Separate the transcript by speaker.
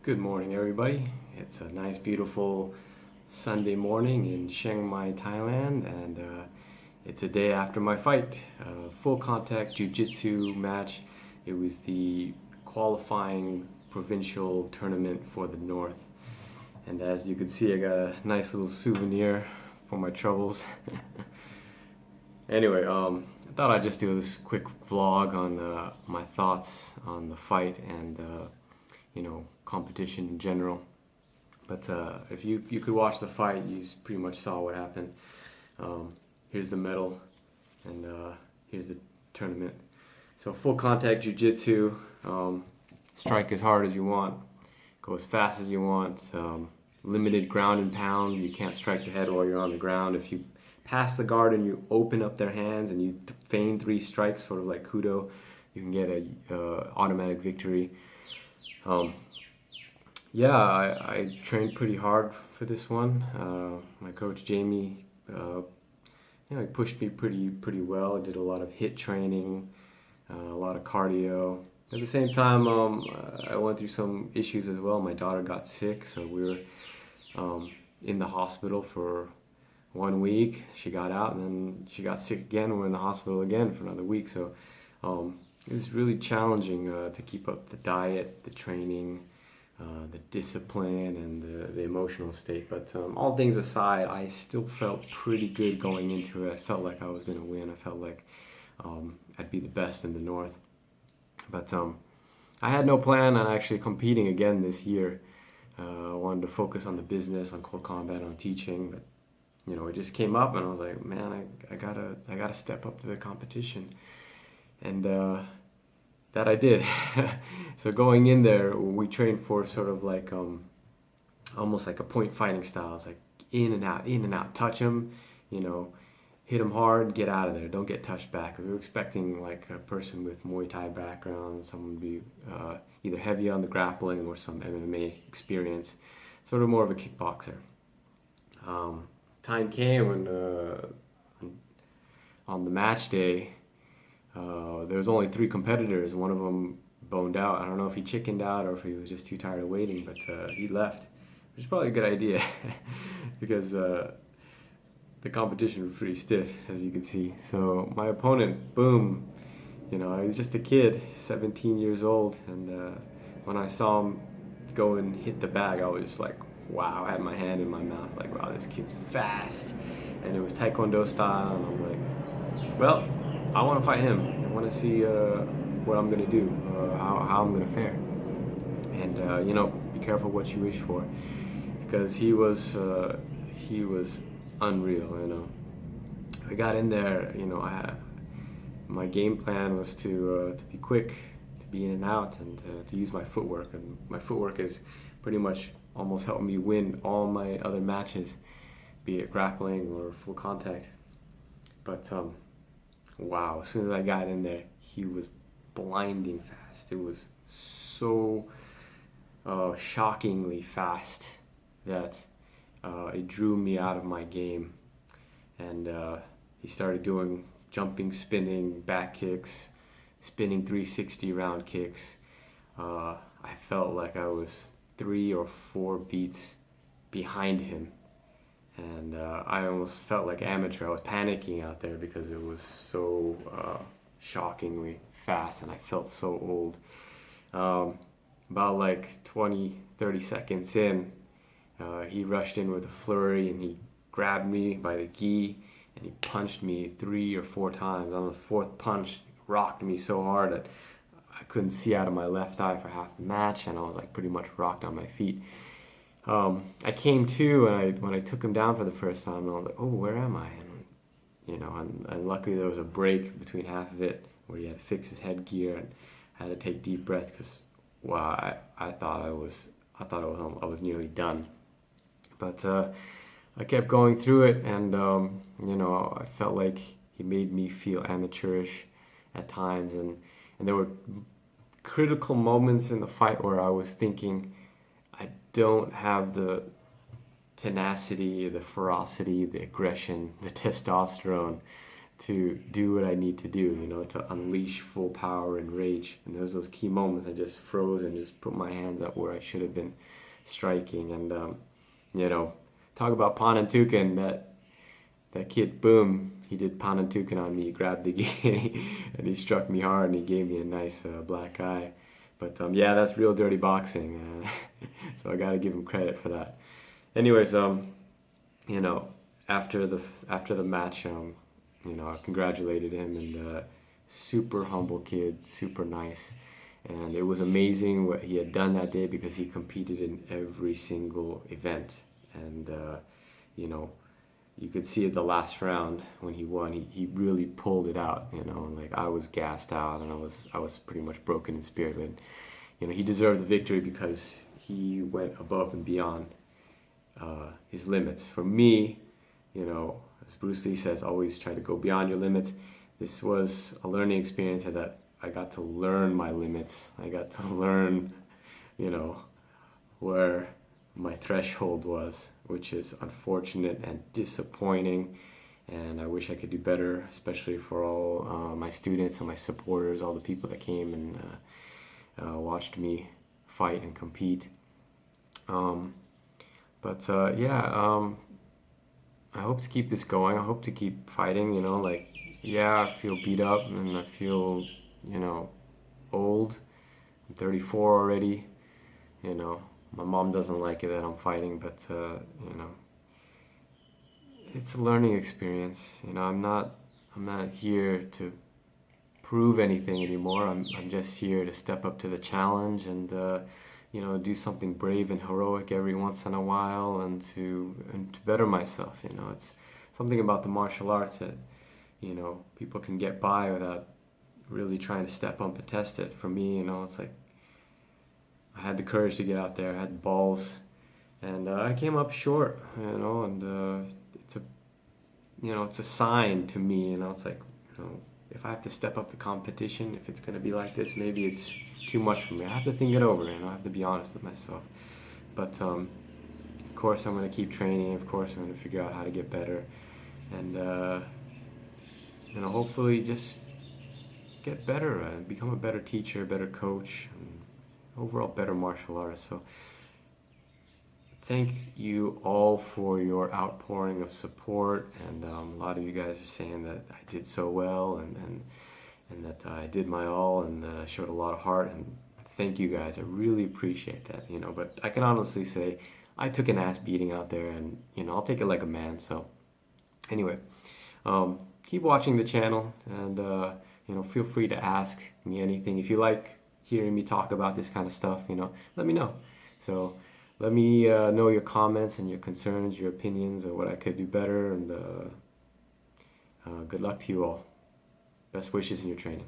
Speaker 1: Good morning, everybody. It's a nice, beautiful Sunday morning in Chiang Mai, Thailand, and it's a day after my fight. Full contact jiu-jitsu match. It was the qualifying provincial tournament for the North. And as you can see, I got a nice little souvenir for my troubles. Anyway, I thought I'd just do this quick vlog on my thoughts on the fight and competition in general. But if you could watch the fight, you pretty much saw what happened. Here's the medal, and here's the tournament. So full contact jiu-jitsu, strike as hard as you want, go as fast as you want, limited ground and pound. You can't strike the head while you're on the ground. If you pass the guard and you open up their hands and you feign 3 strikes, sort of like kudo, you can get a automatic victory. I trained pretty hard for this one. My coach Jamie, he pushed me pretty well. I did a lot of HIIT training, a lot of cardio. At the same time, I went through some issues as well. My daughter got sick, so we were in the hospital for 1 week. She got out, and then she got sick again. We're in the hospital again for another week. So it was really challenging to keep up the diet, the training, the discipline, and the emotional state. But all things aside, I still felt pretty good going into it. I felt like I was going to win. I felt like I'd be the best in the North. But I had no plan on actually competing again this year. I wanted to focus on the business, on core combat, on teaching. But it just came up, and I was like, man, I gotta step up to the competition. And that I did. So going in there, we trained for sort of like almost like a point fighting style. It's like in and out, touch them, hit them hard, get out of there, don't get touched back. We were expecting like a person with Muay Thai background, someone would be either heavy on the grappling or some MMA experience, sort of more of a kickboxer. Time came when on the match day, there was only 3 competitors. One of them boned out. I don't know if he chickened out or if he was just too tired of waiting, but he left, which is probably a good idea because the competition was pretty stiff, as you can see. So my opponent, boom, he was just a kid, 17 years old, and when I saw him go and hit the bag, I was just like, wow. I had my hand in my mouth, like, wow, this kid's fast, and it was Taekwondo style, and I'm like, well, I want to fight him. I want to see what I'm going to do, how I'm going to fare. And, be careful what you wish for, because he was unreal, I got in there, my game plan was to be quick, to be in and out, and to use my footwork. And my footwork is pretty much almost helped me win all my other matches, be it grappling or full contact. But wow, as soon as I got in there, he was blinding fast. It was so shockingly fast that it drew me out of my game. And he started doing jumping, spinning, back kicks, spinning 360 round kicks. I felt like I was 3 or 4 beats behind him. And I almost felt like amateur. I was panicking out there because it was so shockingly fast, and I felt so old. About like 20-30 seconds in, he rushed in with a flurry, and he grabbed me by the gi, and he punched me 3 or 4 times. On the 4th punch, rocked me so hard that I couldn't see out of my left eye for half the match, and I was like pretty much rocked on my feet. I came to, and when I took him down for the first time, I was like, oh, where am I? And luckily there was a break between half of it where he had to fix his headgear and had to take deep breaths because, wow, I thought I was nearly done. But I kept going through it, and I felt like he made me feel amateurish at times, and there were critical moments in the fight where I was thinking, I don't have the tenacity, the ferocity, the aggression, the testosterone to do what I need to do, to unleash full power and rage. And there's those key moments I just froze and just put my hands up where I should have been striking. And you know, talk about Panantukan, that kid, boom, he did Panantukan on me. He grabbed the gi and he struck me hard and he gave me a nice black eye. But yeah, that's real dirty boxing. So I got to give him credit for that. Anyways, you know, after the match, I congratulated him, and super humble kid, super nice. And it was amazing what he had done that day because he competed in every single event. And, you know, you could see at the last round when he won, he really pulled it out, and like I was gassed out and I was pretty much broken in spirit. But, he deserved the victory because he went above and beyond his limits. For me, as Bruce Lee says, always try to go beyond your limits. This was a learning experience that I got to learn my limits. I got to learn, where my threshold was, which is unfortunate and disappointing. And I wish I could do better, especially for all my students and my supporters, all the people that came and watched me fight and compete. I hope to keep this going. I hope to keep fighting, I feel beat up and I feel, old. I'm 34 already, My mom doesn't like it that I'm fighting, but, it's a learning experience. I'm not here to prove anything anymore. I'm just here to step up to the challenge and, do something brave and heroic every once in a while and to better myself. It's something about the martial arts that, people can get by without really trying to step up and test it. For me, it's like I had the courage to get out there, I had the balls, and I came up short, and it's a sign to me, it's like, if I have to step up the competition, if it's going to be like this, maybe it's too much for me. I have to think it over, I have to be honest with myself. But of course I'm going to keep training, of course I'm going to figure out how to get better, and hopefully just get better and become a better teacher, a better coach, and overall better martial artist. So thank you all for your outpouring of support, and a lot of you guys are saying that I did so well and that I did my all and showed a lot of heart, and thank you guys. I really appreciate that, but I can honestly say I took an ass beating out there, and I'll take it like a man. So anyway, keep watching the channel, and feel free to ask me anything. If you like hearing me talk about this kind of stuff, let me know. So let me know your comments and your concerns, your opinions, or what I could do better. And good luck to you all. Best wishes in your training.